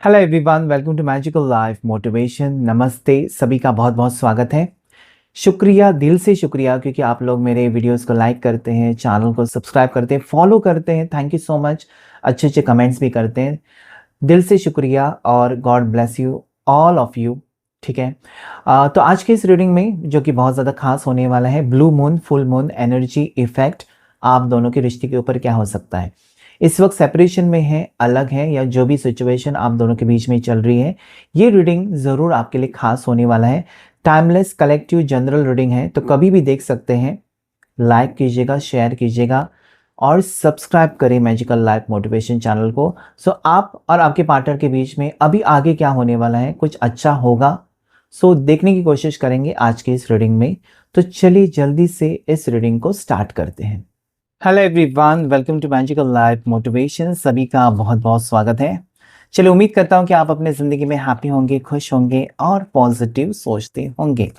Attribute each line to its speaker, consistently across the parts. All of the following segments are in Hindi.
Speaker 1: Hello everyone, welcome to magical life motivation. नमस्ते, सभी का बहुत बहुत स्वागत है। शुक्रिया, दिल से शुक्रिया, क्योंकि आप लोग मेरे वीडियोस को लाइक करते हैं, चैनल को सब्सक्राइब करते हैं, फॉलो करते हैं। Thank you so much. अच्छे अच्छे कमेंट्स भी करते हैं, दिल से शुक्रिया और God bless you all of you. ठीक है। तो आज के इस रीडिंग में जो कि बहुत ज़्यादा खास होने वाला है, blue moon full moon energy effect आप दोनों के रिश्ते के ऊपर क्या हो सकता है। इस वक्त सेपरेशन में है, अलग है, या जो भी सिचुएशन आप दोनों के बीच में चल रही है, ये रीडिंग ज़रूर आपके लिए खास होने वाला है। टाइमलेस कलेक्टिव जनरल रीडिंग है, तो कभी भी देख सकते हैं। लाइक कीजिएगा, शेयर कीजिएगा और सब्सक्राइब करें मैजिकल लाइफ मोटिवेशन चैनल को। सो आप और आपके पार्टनर के बीच में अभी आगे क्या होने वाला है, कुछ अच्छा होगा। सो देखने की कोशिश करेंगे आज के इस रीडिंग में। तो चलिए जल्दी से इस रीडिंग को स्टार्ट करते हैं। Hello everyone, welcome to magical life motivation. सभी का बहुत बहुत स्वागत है। चलिए, उम्मीद करता हूँ कि आप अपने ज़िंदगी में हैप्पी होंगे, खुश होंगे और पॉजिटिव सोचते होंगे।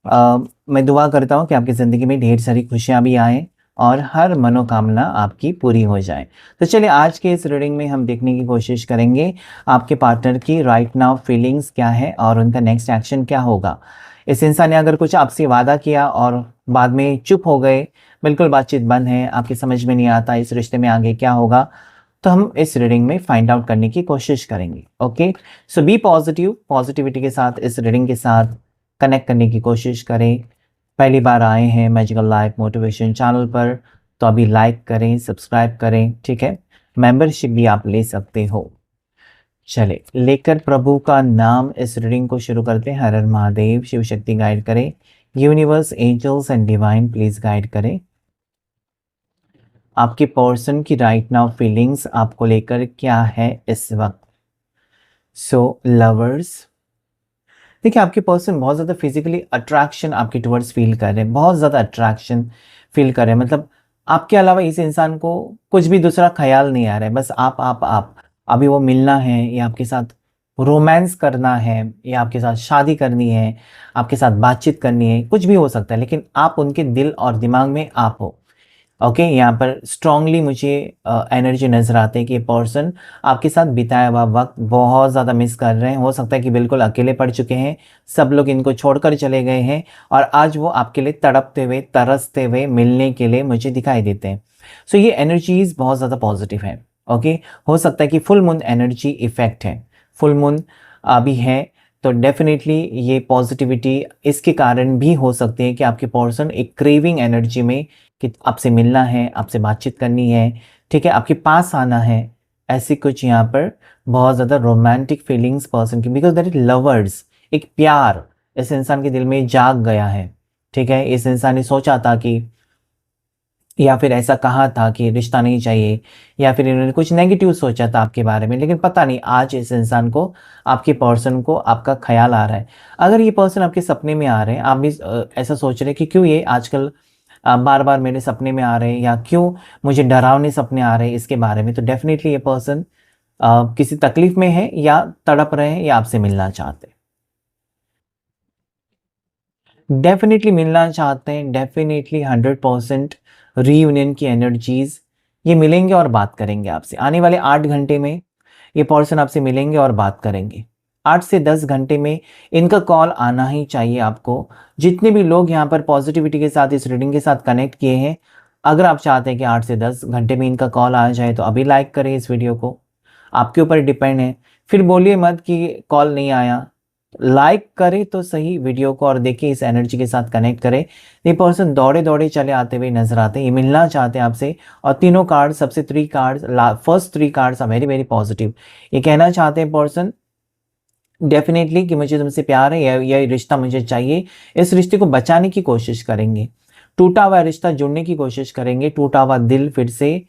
Speaker 1: मैं दुआ करता हूँ कि आपकी ज़िंदगी में ढेर सारी खुशियाँ भी आएँ और हर मनोकामना आपकी पूरी हो जाए। तो चलिए, आज के इस रीडिंग में हम देखने की कोशिश करेंगे आपके पार्टनर की राइट नाउ फीलिंग्स क्या है और उनका नेक्स्ट एक्शन क्या होगा। इस इंसान ने अगर कुछ आपसे वादा किया और बाद में चुप हो गए, बिल्कुल बातचीत बंद है, आपकी समझ में नहीं आता इस रिश्ते में आगे क्या होगा, तो हम इस रीडिंग में फाइंड आउट करने की कोशिश करेंगे। ओके, सो बी पॉजिटिव, पॉजिटिविटी के साथ इस रीडिंग के साथ कनेक्ट करने की कोशिश करें। पहली बार आए हैं मैजिकल लाइफ मोटिवेशन चैनल पर, तो अभी लाइक करें, सब्सक्राइब करें। ठीक है, मेंबरशिप भी आप ले सकते हो। चले, लेकर प्रभु का नाम इस रीडिंग को शुरू करते हैं। हर हर महादेव, शिव शक्ति गाइड करें, universe, angels and divine please guide करें। आपके पर्सन की राइट नाउ फीलिंग्स आपको लेकर क्या है इस वक्त। सो लवर्स, देखिए आपके पर्सन बहुत ज़्यादा फिजिकली अट्रैक्शन आपके टुवर्ड्स फील कर रहे हैं, बहुत ज़्यादा अट्रैक्शन फील कर रहे हैं। मतलब आपके अलावा इस इंसान को कुछ भी दूसरा ख्याल नहीं आ रहा है, बस आप। अभी वो मिलना है या आपके साथ रोमांस करना है या आपके साथ शादी करनी है, आपके साथ बातचीत करनी है, कुछ भी हो सकता है, लेकिन आप उनके दिल और दिमाग में आप हो। ओके, यहाँ पर स्ट्रांगली मुझे एनर्जी नज़र आते हैं कि ये पर्सन आपके साथ बिताया हुआ वक्त बहुत ज़्यादा मिस कर रहे हैं। हो सकता है कि बिल्कुल अकेले पड़ चुके हैं, सब लोग इनको छोड़कर चले गए हैं और आज वो आपके लिए तड़पते हुए, तरसते हुए मिलने के लिए मुझे दिखाई देते हैं। सो ये एनर्जीज बहुत ज़्यादा पॉजिटिव है। ओके, हो सकता है कि फुल मून एनर्जी इफेक्ट है, फुल मून अभी है, तो डेफिनेटली ये पॉजिटिविटी इसके कारण भी हो सकती है कि आपके पर्सन एक क्रेविंग एनर्जी में, कि आपसे मिलना है, आपसे बातचीत करनी है, ठीक है, आपके पास आना है, ऐसी कुछ यहाँ पर बहुत ज़्यादा रोमांटिक फीलिंग्स पर्सन की, बिकॉज दैट इज लवर्स। एक प्यार इस इंसान के दिल में जाग गया है। ठीक है, इस इंसान ने सोचा था कि, या फिर ऐसा कहा था कि रिश्ता नहीं चाहिए, या फिर इन्होंने कुछ नेगेटिव सोचा था आपके बारे में, लेकिन पता नहीं आज इस इंसान को, आपके पर्सन को आपका ख्याल आ रहा है। अगर ये पर्सन आपके सपने में आ रहे हैं, आप भी ऐसा सोच रहे हैं कि क्यों ये आजकल बार बार मेरे सपने में आ रहे हैं, या क्यों मुझे डरावने सपने आ रहे हैं इसके बारे में, तो डेफिनेटली ये पर्सन किसी तकलीफ में है या तड़प रहे हैं या आपसे मिलना चाहते हैं। डेफिनेटली मिलना चाहते हैं, डेफिनेटली 100% रीयूनियन की एनर्जीज ये मिलेंगे और बात करेंगे आपसे। आने वाले 8 घंटे में ये पर्सन आपसे मिलेंगे और बात करेंगे। 8 से 10 घंटे में इनका कॉल आना ही चाहिए आपको। जितने भी लोग यहाँ पर पॉजिटिविटी के साथ इस रीडिंग के साथ कनेक्ट किए हैं, अगर आप चाहते हैं कि 8 से 10 घंटे में इनका कॉल आ जाए, तो अभी लाइक करें इस वीडियो को। आपके ऊपर डिपेंड है, फिर बोलिए मत कि कॉल नहीं आया। लाइक करें तो सही वीडियो को और देखिए, इस एनर्जी के साथ कनेक्ट करें। ये पर्सन दौड़े दौड़े चले आते हुए नजर आते हैं, ये मिलना चाहते हैं आपसे। और तीनों कार्ड, सबसे 3 cards, first 3 cards are very very positive. ये कहना चाहते हैं पर्सन डेफिनेटली कि मुझे तुमसे प्यार है, यह रिश्ता मुझे चाहिए। इस रिश्ते को बचाने की कोशिश करेंगे, टूटा हुआ रिश्ता जुड़ने की कोशिश करेंगे, टूटा हुआ दिल फिर से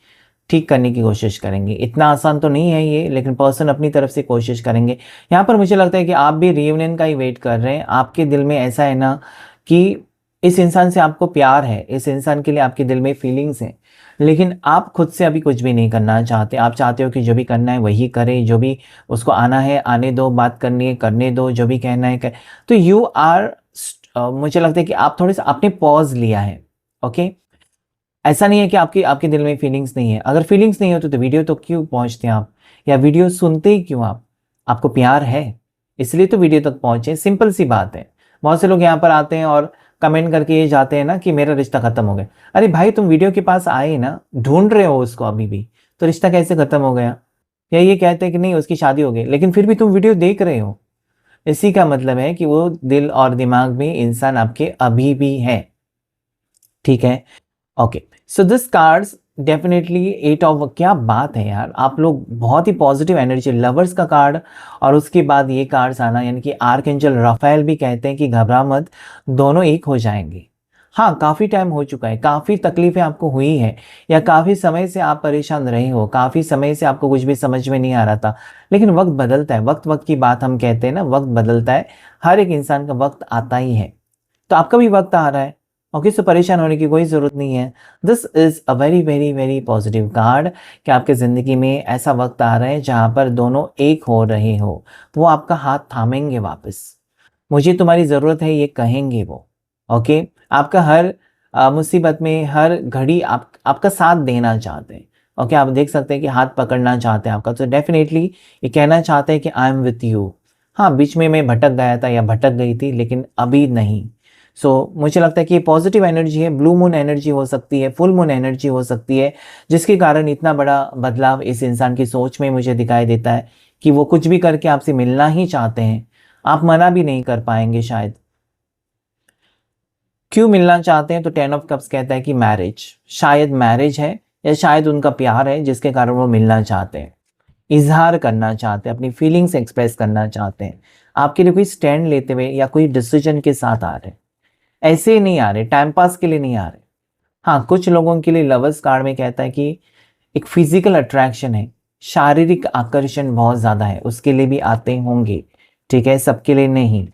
Speaker 1: ठीक करने की कोशिश करेंगे। इतना आसान तो नहीं है ये, लेकिन पर्सन अपनी तरफ से कोशिश करेंगे। यहाँ पर मुझे लगता है कि आप भी रियूनियन का ही वेट कर रहे हैं। आपके दिल में ऐसा है ना कि इस इंसान से आपको प्यार है, इस इंसान के लिए आपके दिल में फीलिंग्स हैं, लेकिन आप खुद से अभी कुछ भी नहीं करना चाहते। आप चाहते हो कि जो भी करना है वही करे, जो भी उसको आना है आने दो, बात करनी है करने दो, जो भी कहना है तो यू आर, मुझे लगता है कि आप थोड़े सा आपने पॉज लिया है। ओके, ऐसा नहीं है कि आपके आपके दिल में फीलिंग्स नहीं है। अगर फीलिंग्स नहीं होती तो वीडियो तो क्यों पहुंचते हैं आप, या वीडियो सुनते ही क्यों आप। आपको प्यार है, इसलिए तो वीडियो तक पहुंचे। सिंपल सी बात है। बहुत से लोग यहाँ पर आते हैं और कमेंट करके ये जाते हैं ना कि मेरा रिश्ता खत्म हो गया। अरे भाई, तुम वीडियो के पास आए ना, ढूंढ रहे हो उसको अभी भी, तो रिश्ता कैसे खत्म हो गया? या ये कहते हैं कि नहीं उसकी शादी हो गई, लेकिन फिर भी तुम वीडियो देख रहे हो, इसी का मतलब है कि वो दिल और दिमाग में इंसान आपके अभी भी है। ठीक है, okay. So this cards definitely 8 of, क्या बात है यार, आप लोग बहुत ही पॉजिटिव एनर्जी, लवर्स का कार्ड और उसके बाद ये कार्ड्स आना, यानी कि आर्कएंजल राफेल भी कहते हैं कि घबरा मत, दोनों एक हो जाएंगे। हाँ, काफ़ी टाइम हो चुका है, काफ़ी तकलीफें आपको हुई है, या काफ़ी समय से आप परेशान रहे हो, काफ़ी समय से आपको कुछ भी समझ में नहीं आ रहा था, लेकिन वक्त बदलता है, वक्त वक्त की बात हम कहते हैं ना, वक्त बदलता है, हर एक इंसान का वक्त आता ही है, तो आपका भी वक्त आ रहा है। ओके, सो परेशान होने की कोई ज़रूरत नहीं है। This is a very very very positive card कि आपके ज़िंदगी में ऐसा वक्त आ रहा है जहाँ पर दोनों एक हो रहे हो, वो आपका हाथ थामेंगे वापस, मुझे तुम्हारी ज़रूरत है ये कहेंगे वो। ओके, आपका हर मुसीबत में हर घड़ी आपका साथ देना चाहते हैं। ओके, आप देख सकते हैं कि हाथ पकड़ना चाहते हैं आपका, तो डेफिनेटली ये कहना चाहते हैं कि आई एम विथ यू। हाँ, बीच में मैं भटक गया था या भटक गई थी, लेकिन अभी नहीं। मुझे लगता है कि ये पॉजिटिव एनर्जी है, ब्लू मून एनर्जी हो सकती है, फुल मून एनर्जी हो सकती है, जिसके कारण इतना बड़ा बदलाव इस इंसान की सोच में मुझे दिखाई देता है कि वो कुछ भी करके आपसे मिलना ही चाहते हैं, आप मना भी नहीं कर पाएंगे शायद। क्यों मिलना चाहते हैं? तो 10 ऑफ कप्स कहता है कि मैरिज, शायद मैरिज है या शायद उनका प्यार है जिसके कारण वो मिलना चाहते हैं, इजहार करना चाहते हैं, अपनी फीलिंग्स एक्सप्रेस करना चाहते हैं, आपके लिए कोई स्टैंड लेते हुए या कोई डिसीजन के साथ आ रहे हैं। ऐसे ही नहीं आ रहे, टाइम पास के लिए नहीं आ रहे। हाँ, कुछ लोगों के लिए लवर्स कार्ड में कहता है कि एक फिजिकल अट्रैक्शन है, शारीरिक आकर्षण बहुत ज़्यादा है, उसके लिए भी आते होंगे। ठीक है, सबके लिए नहीं।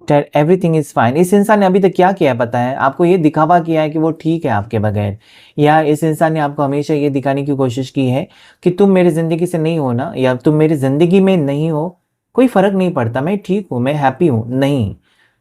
Speaker 1: Everything is fine. इस इंसान ने अभी तक क्या किया पता है आपको? ये दिखावा किया है कि वो ठीक है आपके बगैर, या इस इंसान ने आपको हमेशा ये दिखाने की कोशिश की है कि तुम मेरी ज़िंदगी से नहीं हो ना, या तुम मेरी ज़िंदगी में नहीं हो, कोई फ़र्क नहीं पड़ता, मैं ठीक हूँ, मैं हैप्पी हूँ। नहीं,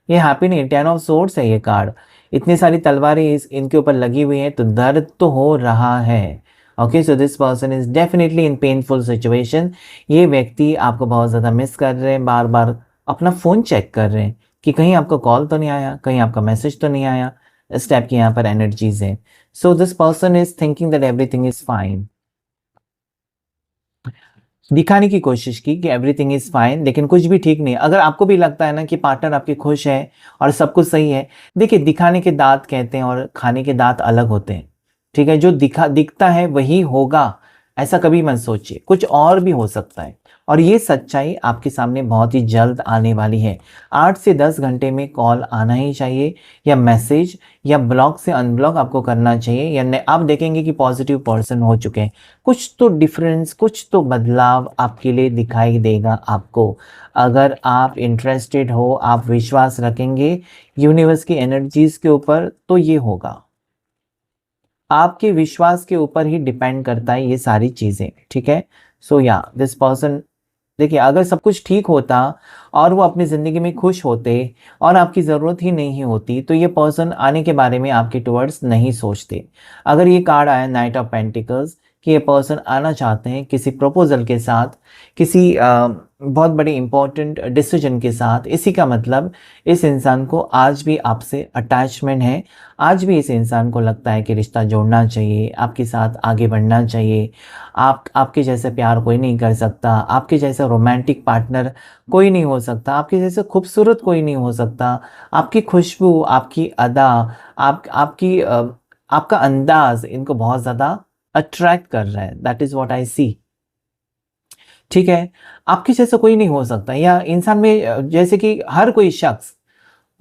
Speaker 1: ये हैप्पी नहीं, 10 ऑफ सोर्ड्स है ये कार्ड। इतनी सारी तलवारें इनके ऊपर लगी हुई हैं, तो दर्द तो हो रहा है। Okay, so this person is definitely in painful situation. ये व्यक्ति आपको बहुत ज़्यादा मिस कर रहे हैं, बार बार अपना फ़ोन चेक कर रहे हैं कि कहीं आपका कॉल तो नहीं आया, कहीं आपका मैसेज तो नहीं आया। इस टाइप की यहाँ पर एनर्जीज हैं। So this person is thinking that everything is fine, दिखाने की कोशिश की कि एवरीथिंग इज फाइन, लेकिन कुछ भी ठीक नहीं। अगर आपको भी लगता है ना कि पार्टनर आपके खुश है और सब कुछ सही है, देखिए, दिखाने के दांत कहते हैं और खाने के दांत अलग होते हैं। ठीक है, जो दिखता है वही होगा, ऐसा कभी मत सोचिए, कुछ और भी हो सकता है। और ये सच्चाई आपके सामने बहुत ही जल्द आने वाली है। 8 से 10 घंटे में कॉल आना ही चाहिए, या मैसेज, या ब्लॉक से अनब्लॉक आपको करना चाहिए, या आप देखेंगे कि पॉजिटिव पर्सन हो चुके हैं। कुछ तो डिफरेंस, कुछ तो बदलाव आपके लिए दिखाई देगा आपको। अगर आप इंटरेस्टेड हो, आप विश्वास रखेंगे यूनिवर्स की एनर्जीज के ऊपर, तो ये होगा। आपके विश्वास के ऊपर ही डिपेंड करता है ये सारी चीज़ें। ठीक है, सो या दिस पर्सन, देखिए, अगर सब कुछ ठीक होता और वो अपनी ज़िंदगी में खुश होते और आपकी ज़रूरत ही नहीं होती, तो ये पर्सन आने के बारे में आपके टुवर्ड्स नहीं सोचते। अगर ये कार्ड आया नाइट ऑफ पेंटिकल्स कि ये पर्सन आना चाहते हैं किसी प्रपोजल के साथ, किसी बहुत बड़ी इंपॉर्टेंट डिसीजन के साथ, इसी का मतलब इस इंसान को आज भी आपसे अटैचमेंट है, आज भी इस इंसान को लगता है कि रिश्ता जोड़ना चाहिए, आपके साथ आगे बढ़ना चाहिए। आपके जैसे प्यार कोई नहीं कर सकता, आपके जैसा रोमांटिक पार्टनर कोई नहीं हो सकता, आपके जैसे खूबसूरत कोई नहीं हो सकता। आपकी खुशबू, आपकी अदा, आपका अंदाज इनको बहुत ज़्यादा अट्रैक्ट कर रहा है। दैट इज़ व्हाट आई सी। ठीक है, आपके जैसा कोई नहीं हो सकता, या इंसान में जैसे कि हर कोई शख्स,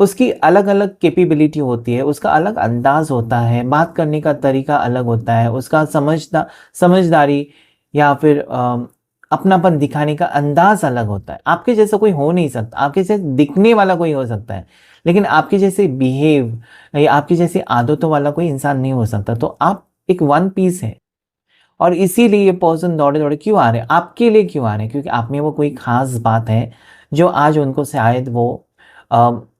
Speaker 1: उसकी अलग अलग कैपेबिलिटी होती है, उसका अलग अंदाज होता है, बात करने का तरीका अलग होता है, उसका समझदारी या फिर अपनापन दिखाने का अंदाज अलग होता है। आपके जैसा कोई हो नहीं सकता, आपके जैसे दिखने वाला कोई हो सकता है, लेकिन आपके जैसे बिहेव या आपकी जैसी आदतों वाला कोई इंसान नहीं हो सकता। तो आप एक वन पीस है, और इसीलिए ये पर्सन दौड़े दौड़े क्यों आ रहे हैं, आपके लिए क्यों आ रहे हैं? क्योंकि आप में वो कोई खास बात है जो आज उनको शायद वो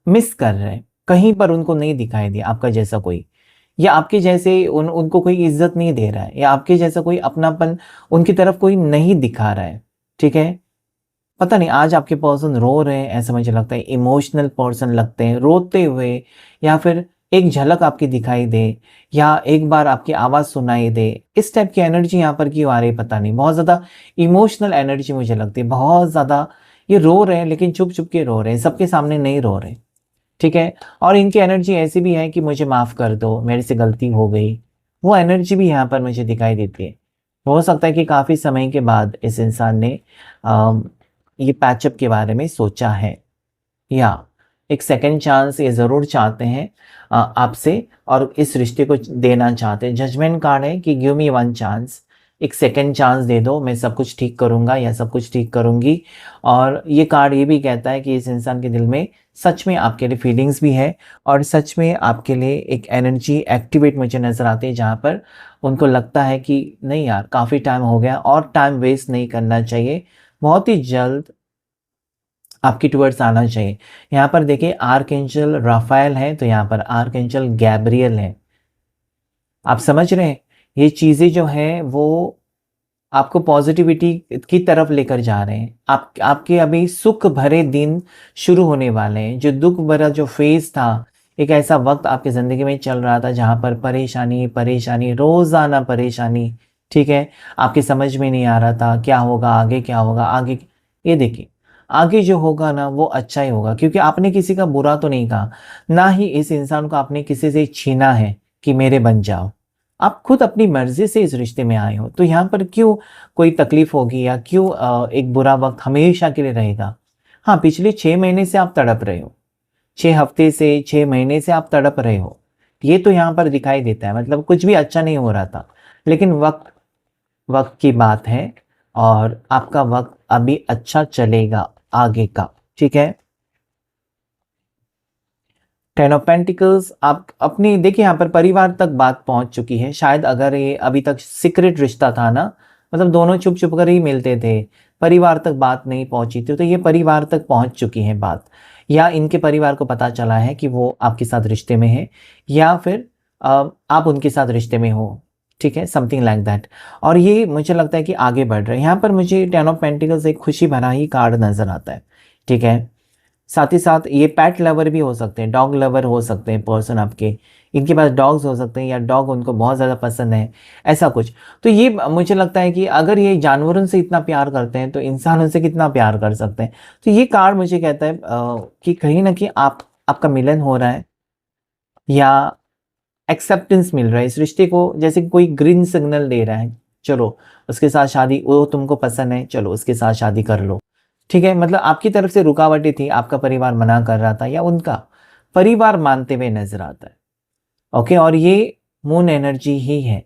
Speaker 1: मिस कर रहे हैं, कहीं पर उनको नहीं दिखाई दिया आपका जैसा कोई, या आपके जैसे उनको कोई इज्जत नहीं दे रहा है, या आपके जैसा कोई अपनापन उनकी तरफ कोई नहीं दिखा रहा है। ठीक है, पता नहीं आज आपके पर्सन रो रहे हैं, ऐसा मुझे लगता है, इमोशनल पर्सन लगते हैं रोते हुए, या फिर एक झलक आपकी दिखाई दे, या एक बार आपकी आवाज़ सुनाई दे। इस टाइप की एनर्जी यहाँ पर क्यों आ रही है पता नहीं, बहुत ज़्यादा इमोशनल एनर्जी मुझे लगती है, बहुत ज़्यादा। ये रो रहे हैं लेकिन चुप चुप के रो रहे हैं, सबके सामने नहीं रो रहे। ठीक है, और इनकी एनर्जी ऐसी भी है कि मुझे माफ़ कर दो, मेरे से गलती हो गई, वो एनर्जी भी यहाँ पर मुझे दिखाई देती है। हो सकता है कि काफ़ी समय के बाद इस इंसान ने ये पैचअप के बारे में सोचा है, या एक सेकंड चांस ये ज़रूर चाहते हैं आपसे, और इस रिश्ते को देना चाहते हैं। जजमेंट कार्ड है कि गिव मी वन चांस, एक सेकंड चांस दे दो, मैं सब कुछ ठीक करूँगा या सब कुछ ठीक करूँगी। और ये कार्ड ये भी कहता है कि इस इंसान के दिल में सच में आपके लिए फीलिंग्स भी है, और सच में आपके लिए एक एनर्जी एक्टिवेट मुझे नज़र आती है, जहाँ पर उनको लगता है कि नहीं यार, काफ़ी टाइम हो गया और टाइम वेस्ट नहीं करना चाहिए, बहुत ही जल्द आपकी टुवर्ड्स आना चाहिए। यहाँ पर देखिए आर्कएंजल राफेल है, तो यहाँ पर आर्कएंजल गैब्रियल है। आप समझ रहे हैं, ये चीज़ें जो हैं वो आपको पॉजिटिविटी की तरफ लेकर जा रहे हैं। आपके अभी सुख भरे दिन शुरू होने वाले हैं। जो दुख भरा जो फेज़ था, एक ऐसा वक़्त आपकी ज़िंदगी में चल रहा था जहाँ पर परेशानी, परेशानी, रोज़ाना परेशानी, ठीक है? आपकी समझ में नहीं आ रहा था क्या होगा आगे, क्या होगा आगे? ये देखिए, आगे जो होगा ना वो अच्छा ही होगा, क्योंकि आपने किसी का बुरा तो नहीं कहा, ना ही इस इंसान को आपने किसी से छीना है कि मेरे बन जाओ। आप खुद अपनी मर्ज़ी से इस रिश्ते में आए हो, तो यहाँ पर क्यों कोई तकलीफ़ होगी, या क्यों एक बुरा वक़्त हमेशा के लिए रहेगा? हाँ, पिछले 6 महीने से आप तड़प रहे हो, 6 हफ़्ते से, 6 महीने से आप तड़प रहे हो। ये तो यहाँ पर दिखाई देता है, मतलब कुछ भी अच्छा नहीं हो रहा था। लेकिन वक़्त वक़्त की बात है, और आपका वक़्त अभी अच्छा चलेगा आगे का, ठीक है? 10 ऑफ पेंटिकल्स, आप अपनी देखिए यहाँ पर परिवार तक बात पहुँच चुकी है। शायद अगर ये अभी तक सीक्रेट रिश्ता था ना, मतलब दोनों छुप-छुप कर ही मिलते थे, परिवार तक बात नहीं पहुँची थी, तो ये परिवार तक पहुँच चुकी है बात। या इनके परिवार को पता चला है कि वो आपके साथ रिश्ते में हैं, या फिर आप उनके साथ रिश्ते में हो, ठीक है? Something like that. और ये मुझे लगता है कि आगे बढ़ रहे हैं। यहाँ पर मुझे 10 ऑफ पेंटिकल्स एक खुशी भरा ही कार्ड नज़र आता है, ठीक है? साथ ही साथ ये पेट लवर भी हो सकते हैं, डॉग लवर हो सकते हैं पर्सन आपके, इनके पास डॉग्स हो सकते हैं, या डॉग उनको बहुत ज़्यादा पसंद है, ऐसा कुछ। तो ये मुझे लगता है कि अगर ये जानवरों से इतना प्यार करते हैं तो इंसान उनसे कितना प्यार कर सकते हैं। तो ये कार्ड मुझे कहता है कि कहीं न कहीं आपका मिलन हो रहा है, या एक्सेप्टेंस मिल रहा है इस रिश्ते को, जैसे कि कोई ग्रीन सिग्नल दे रहा है, चलो उसके साथ शादी, वो तुमको पसंद है, चलो उसके साथ शादी कर लो। ठीक है, मतलब आपकी तरफ से रुकावटें थी, आपका परिवार मना कर रहा था, या उनका परिवार मानते हुए नज़र आता है। ओके, और ये मून एनर्जी ही है,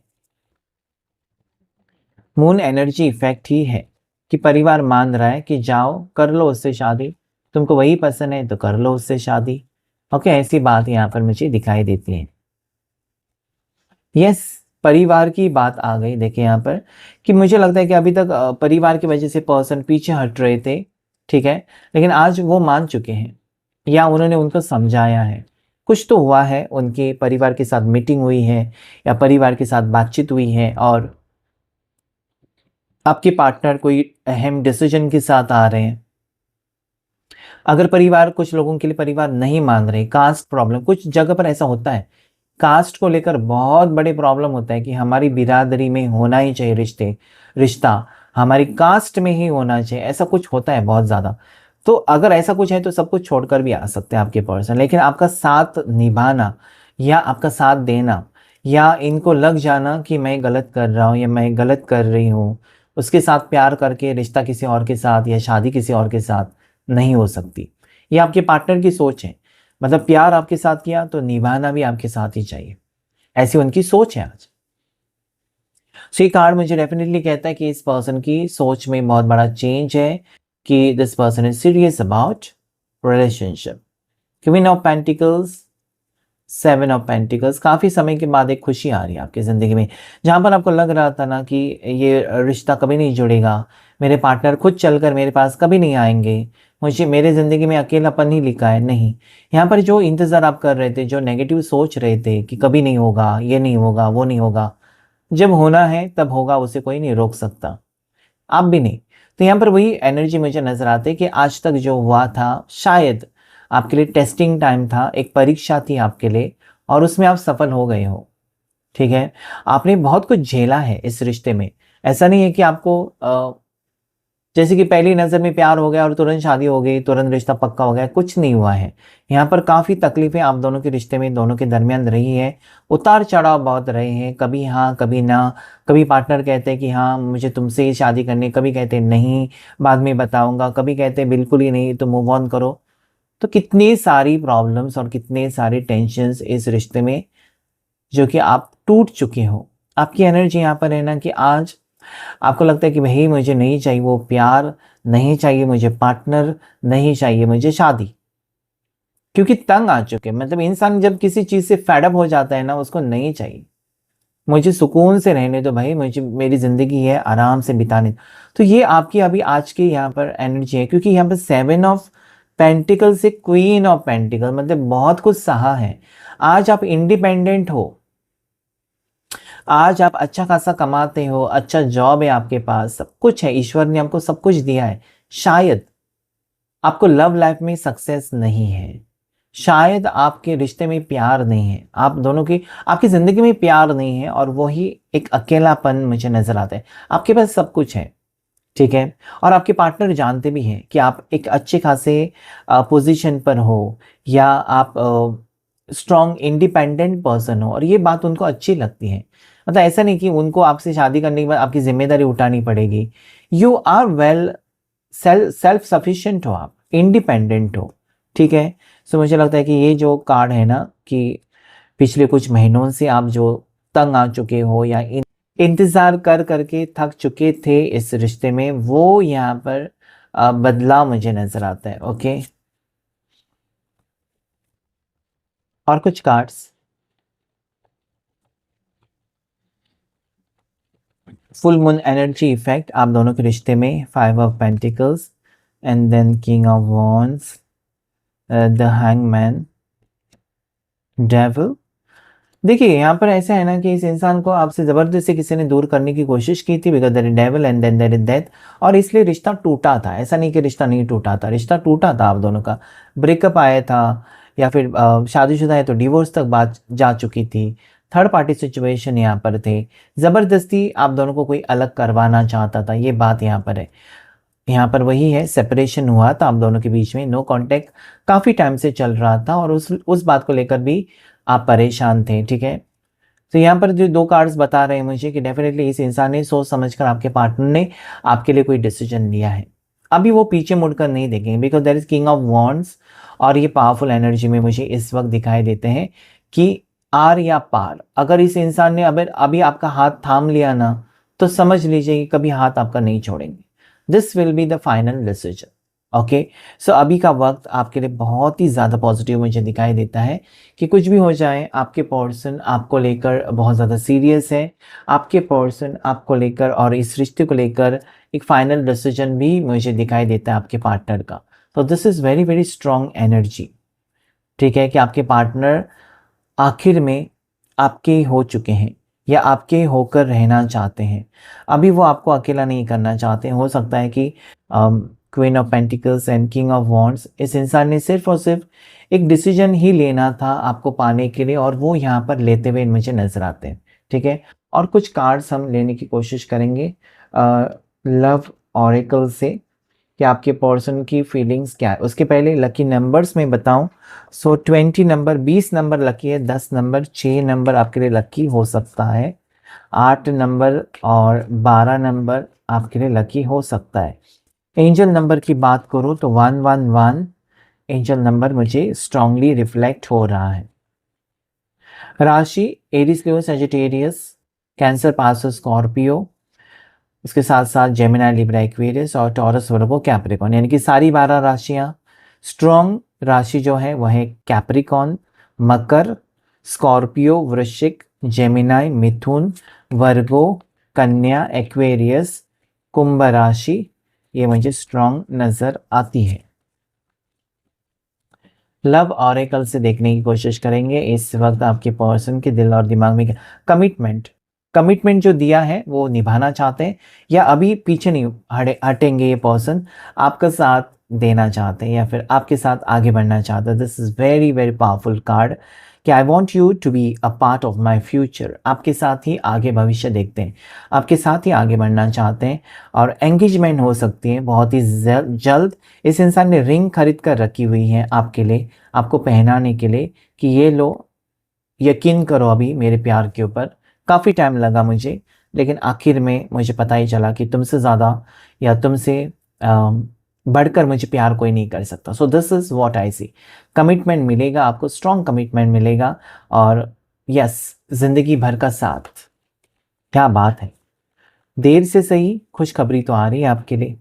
Speaker 1: मून एनर्जी इफ़ेक्ट ही है कि परिवार मान रहा है कि जाओ कर लो उससे शादी, तुमको वही पसंद है तो कर लो उससे शादी। ओके, ऐसी बात यहाँ पर मुझे दिखाई देती है। यस, परिवार की बात आ गई। देखिए यहाँ पर कि मुझे लगता है कि अभी तक परिवार की वजह से पर्सन पीछे हट रहे थे, ठीक है? लेकिन आज वो मान चुके हैं, या उन्होंने उनको समझाया है। कुछ तो हुआ है, उनके परिवार के साथ मीटिंग हुई है, या परिवार के साथ बातचीत हुई है, और आपके पार्टनर कोई अहम डिसीजन के साथ आ रहे हैं। अगर परिवार, कुछ लोगों के लिए परिवार नहीं मान रहे, कास्ट प्रॉब्लम, कुछ जगह पर ऐसा होता है, कास्ट को लेकर बहुत बड़े प्रॉब्लम होता है कि हमारी बिरादरी में होना ही चाहिए रिश्ता हमारी कास्ट में ही होना चाहिए, ऐसा कुछ होता है बहुत ज़्यादा। तो अगर ऐसा कुछ है तो सब कुछ छोड़कर भी आ सकते हैं आपके पर्सन, लेकिन आपका साथ निभाना, या आपका साथ देना, या इनको लग जाना कि मैं गलत कर रहा हूँ या मैं गलत कर रही हूँ, उसके साथ प्यार करके रिश्ता किसी और के साथ या शादी किसी और के साथ नहीं हो सकती। ये आपके पार्टनर की सोच है, मतलब प्यार आपके साथ किया तो निभाना भी आपके साथ ही चाहिए, ऐसी उनकी सोच है आज। सो ये कार्ड मुझे डेफिनेटली कहता है कि इस पर्सन की सोच में बहुत बड़ा चेंज है, कि this person is serious about relationship. Queen of pentacles, 7 of pentacles, काफ़ी समय के बाद एक खुशी आ रही है आपकी ज़िंदगी में, जहाँ पर आपको लग रहा था ना कि ये रिश्ता कभी नहीं जुड़ेगा, मेरे पार्टनर खुद चलकर मेरे पास कभी नहीं आएंगे, मुझे मेरे ज़िंदगी में अकेलापन ही लिखा है। नहीं, यहाँ पर जो इंतज़ार आप कर रहे थे, जो नेगेटिव सोच रहे थे कि कभी नहीं होगा, ये नहीं होगा, वो नहीं होगा, जब होना है तब होगा, उसे कोई नहीं रोक सकता, आप भी नहीं। तो यहाँ पर वही एनर्जी मुझे नज़र आती है कि आज तक जो हुआ था शायद आपके लिए टेस्टिंग टाइम था, एक परीक्षा थी आपके लिए, और उसमें आप सफल हो गए हो। ठीक है? आपने बहुत कुछ झेला है इस रिश्ते में। ऐसा नहीं है कि आपको जैसे कि पहली नज़र में प्यार हो गया और तुरंत शादी हो गई, तुरंत रिश्ता पक्का हो गया, कुछ नहीं हुआ है। यहाँ पर काफ़ी तकलीफ़ें आप दोनों के रिश्ते में, दोनों के दरमियान रही है। उतार-चढ़ाव बहुत रहे हैं, कभी हाँ, कभी ना। कभी पार्टनर कहते हैं कि हाँ, मुझे तुमसे ही शादी करनी है, कभी कहते हैं नहीं, बाद में बताऊँगा, कभी कहते हैं बिल्कुल ही नहीं, तो मूव ऑन करो। तो कितनी सारी प्रॉब्लम्स और कितने सारे टेंशन्स इस रिश्ते में, जो कि आप टूट चुके हो। आपकी एनर्जी यहाँ पर है ना कि आज आपको लगता है कि भई मुझे नहीं चाहिए वो प्यार, नहीं चाहिए मुझे पार्टनर, नहीं चाहिए मुझे शादी। क्योंकि तंग आ चुके हैं, मतलब इंसान जब किसी चीज़ से फेड अप हो जाता है ना, उसको नहीं चाहिए। मुझे सुकून से रहने दो भाई, मुझे मेरी ज़िंदगी है आराम से बिताने दो। तो ये आपकी अभी आज की यहाँ पर एनर्जी है, क्योंकि यहाँ पर 7 ऑफ पेंटिकल से क्वीन ऑफ पेंटिकल, मतलब बहुत कुछ सहा है। आज आप इंडिपेंडेंट हो, आज आप अच्छा खासा कमाते हो, अच्छा जॉब है आपके पास, सब कुछ है, ईश्वर ने आपको सब कुछ दिया है। शायद आपको लव लाइफ में सक्सेस नहीं है, शायद आपके रिश्ते में प्यार नहीं है, आप दोनों की आपकी ज़िंदगी में प्यार नहीं है, और वही एक अकेलापन मुझे नज़र आता है। आपके पास सब कुछ है, ठीक है? और आपके पार्टनर जानते भी हैं कि आप एक अच्छे खासे पोज़ीशन पर हो, या आप स्ट्रॉन्ग इंडिपेंडेंट पर्सन हो, और ये बात उनको अच्छी लगती है। मतलब ऐसा नहीं कि उनको आपसे शादी करने के बाद आपकी ज़िम्मेदारी उठानी पड़ेगी। You are well, self sufficient हो आप, इंडिपेंडेंट हो, ठीक है? सो मुझे लगता है कि ये जो कार्ड है ना, कि पिछले कुछ महीनों से आप जो तंग आ चुके हो, या इंतज़ार कर करके थक चुके थे इस रिश्ते में, वो यहाँ पर बदलाव मुझे नज़र आता है। ओके, और कुछ cards, full moon energy effect आप दोनों के रिश्ते में, 5 of pentacles, and then king of wands, the hangman, devil. देखिए, यहाँ पर ऐसा है ना कि इस इंसान को आपसे ज़बरदस्ती किसी ने दूर करने की कोशिश की थी, because there is devil and then there is death, और इसलिए रिश्ता टूटा था। ऐसा नहीं कि रिश्ता नहीं टूटा था, रिश्ता टूटा था आप दोनों का। ब्रेकअप आया था, या फिर शादीशुदा है तो डिवोर्स तक बात जा चुकी थी। थर्ड पार्टी सिचुएशन यहाँ पर थे। ज़बरदस्ती आप दोनों को कोई अलग करवाना चाहता था, ये बात यहाँ पर है। यहाँ पर वही है, सेपरेशन हुआ था आप दोनों के बीच में, नो कॉन्टैक्ट काफ़ी टाइम से चल रहा था, और उस बात को लेकर भी आप परेशान थे, ठीक है? तो यहाँ पर जो 2 कार्ड्स बता रहे हैं मुझे कि डेफ़िनेटली इस इंसान ने सोच समझकर, आपके पार्टनर ने आपके लिए कोई डिसीजन लिया है। अभी वो पीछे मुड़कर नहीं देखेंगे, because there is king of wands, और ये पावरफुल एनर्जी में मुझे इस वक़्त दिखाई देते हैं कि आर या पार। अगर इस इंसान ने अगर अभी आपका हाथ थाम लिया ना, तो समझ लीजिए कि कभी हाथ आपका नहीं छोड़ेंगे। This will be the final decision. Okay, so अभी का वक़्त आपके लिए बहुत ही ज़्यादा पॉज़िटिव मुझे दिखाई देता है कि कुछ भी हो जाए, आपके पर्सन आपको लेकर बहुत ज़्यादा सीरियस है। आपके पर्सन आपको लेकर और इस रिश्ते को लेकर एक फाइनल डिसीजन भी मुझे दिखाई देता है आपके पार्टनर का। तो this is very, very strong energy, ठीक है? कि आपके पार्टनर आखिर में आपके हो चुके हैं, या आपके होकर रहना चाहते हैं। अभी वो आपको अकेला नहीं करना चाहते। हो सकता है कि queen of pentacles and king of wands, इस इंसान ने सिर्फ़ और सिर्फ एक डिसीजन ही लेना था आपको पाने के लिए, और वो यहाँ पर लेते हुए मुझे नज़र आते हैं, ठीक है? और कुछ कार्ड्स हम लेने की कोशिश करेंगे लव ऑरेकल से, कि आपके पर्सन की फीलिंग्स क्या है। उसके पहले लकी नंबर्स मैं बताऊं, सो 20 नंबर, 20 नंबर लकी है, 10 नंबर, 6 नंबर आपके लिए लकी हो सकता है, 8 नंबर और 12 नंबर आपके लिए लकी हो सकता है। एंजल नंबर की बात करूं तो 111 एंजल नंबर मुझे स्ट्रांगली रिफ्लेक्ट हो रहा है। राशि एरीज, लियो, सजिटेरियस, कैंसर, पासो, स्कॉर्पियो, उसके साथ साथ जेमिनी, लिब्रा, एक्वेरियस, और टॉरस, वर्गो, कैप्रिकॉन, यानी कि सारी 12 राशियाँ। स्ट्रॉन्ग राशि जो है वह है कैप्रिकॉन, मकर, स्कॉर्पियो, वृश्चिक, जेमिनाई, मिथुन, वर्गो, कन्या, एक्वेरियस, कुंभ राशि ये मुझे स्ट्रांग नजर आती है। लव ऑरेकल से देखने की कोशिश करेंगे इस वक्त आपके पर्सन के दिल और दिमाग में कमिटमेंट कमिटमेंट जो दिया है वो निभाना चाहते हैं, या अभी पीछे नहीं हटेंगे। ये पर्सन आपका साथ देना चाहते हैं या फिर आपके साथ आगे बढ़ना चाहते हैं। This is very very powerful card कि I want you to be a part of my future. आपके साथ ही आगे भविष्य देखते हैं, आपके साथ ही आगे बढ़ना चाहते हैं और एंगेजमेंट हो सकती है बहुत ही जल्द। इस इंसान ने रिंग खरीद कर रखी हुई है आपके लिए, आपको पहनाने के लिए कि ये लो, यकीन करो अभी मेरे प्यार के ऊपर। काफ़ी टाइम लगा मुझे, लेकिन आखिर में मुझे पता ही चला कि तुमसे ज़्यादा या तुमसे बढ़कर मुझे प्यार कोई नहीं कर सकता। So this is what I see. Commitment मिलेगा आपको, स्ट्रॉन्ग कमिटमेंट मिलेगा और यस, ज़िंदगी भर का साथ। क्या बात है, देर से सही खुशखबरी तो आ रही है आपके लिए।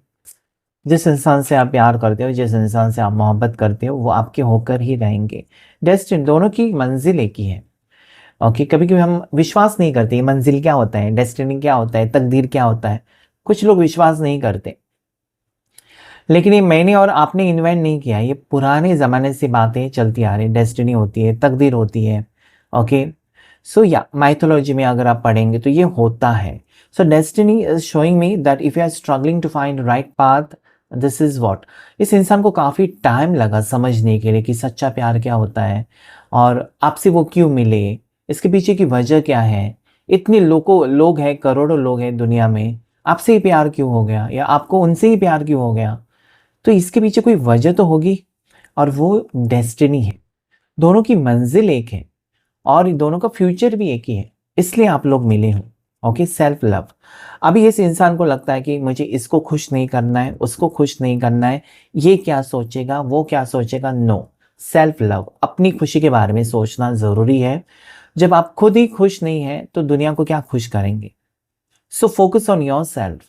Speaker 1: जिस इंसान से आप प्यार करते हो, जिस इंसान से आप मोहब्बत करते हो, वो आपके होकर ही रहेंगे। डेस्टिनी, दोनों की मंजिल एक ही है। ओके, कभी कभी हम विश्वास नहीं करते ये मंजिल क्या होता है, डेस्टिनी क्या होता है, तकदीर क्या होता है। कुछ लोग विश्वास नहीं करते, लेकिन ये मैंने और आपने इन्वेंट नहीं किया, ये पुराने ज़माने से बातें चलती आ रही। डेस्टिनी होती है, तकदीर होती है। ओके, सो या माइथोलॉजी में अगर आप पढ़ेंगे तो ये होता है। So destiny is showing me that if you are struggling to find right path, this is what. इस इंसान को काफ़ी टाइम लगा समझने के लिए कि सच्चा प्यार क्या होता है और आपसे वो क्यों मिले, इसके पीछे की वजह क्या है। इतने लोग हैं, करोड़ों लोग हैं दुनिया में, आपसे ही प्यार क्यों हो गया या आपको उनसे ही प्यार क्यों हो गया। तो इसके पीछे कोई वजह तो होगी और वो डेस्टिनी है। दोनों की मंजिल एक है और दोनों का फ्यूचर भी एक ही है, इसलिए आप लोग मिले हो। Okay, self love. अभी इस इंसान को लगता है कि मुझे इसको खुश नहीं करना है, उसको खुश नहीं करना है, ये क्या सोचेगा, वो क्या सोचेगा। नो, सेल्फ लव, अपनी खुशी के बारे में सोचना ज़रूरी है। जब आप खुद ही खुश नहीं हैं तो दुनिया को क्या खुश करेंगे। So focus on your self,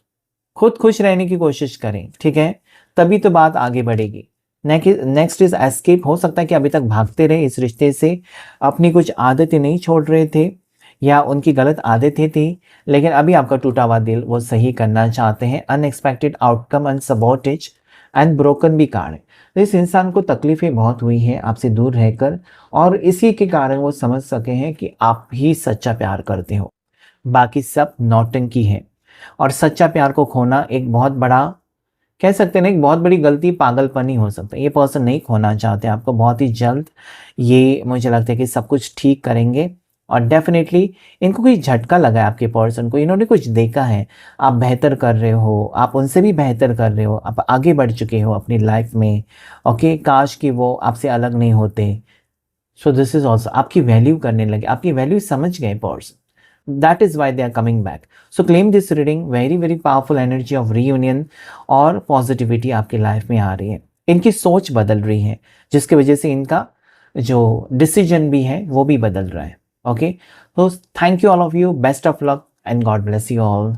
Speaker 1: खुद खुश रहने की कोशिश करें, ठीक है, तभी तो बात आगे बढ़ेगी। Next is escape. हो सकता है कि अभी तक भागते रहे इस रिश्ते से, अपनी कुछ आदतें नहीं छोड़ रहे थे या उनकी गलत आदतें थी, लेकिन अभी आपका टूटा हुआ दिल वो सही करना चाहते हैं। Unexpected outcome and sabotage and broken भी कार्ड है। तो इस इंसान को तकलीफें बहुत हुई हैं आपसे दूर रहकर और इसी के कारण वो समझ सके हैं कि आप ही सच्चा प्यार करते हो, बाकी सब नौटंकी है। और सच्चा प्यार को खोना एक बहुत बड़ा, कह सकते हैं ना, एक बहुत बड़ी गलती, पागलपन ही हो सकता है। ये पर्सन नहीं खोना चाहते आपको, बहुत ही जल्द ये मुझे लगता है कि सब कुछ ठीक करेंगे। और डेफिनेटली इनको कोई झटका लगा है आपके पर्सन को, इन्होंने कुछ देखा है, आप बेहतर कर रहे हो, आप उनसे भी बेहतर कर रहे हो, आप आगे बढ़ चुके हो अपनी लाइफ में। ओके, काश कि वो आपसे अलग नहीं होते। सो दिस इज ऑल्सो, आपकी वैल्यू करने लगे, आपकी वैल्यू समझ गए person. That is why they are coming back. So claim this reading, very very powerful energy of reunion और पॉजिटिविटी आपकी लाइफ में आ रही है। इनकी सोच बदल रही है जिसकी वजह से इनका जो डिसीजन भी है वो भी बदल रहा है। ओके, तो thank you all of you, best of luck and God bless you all.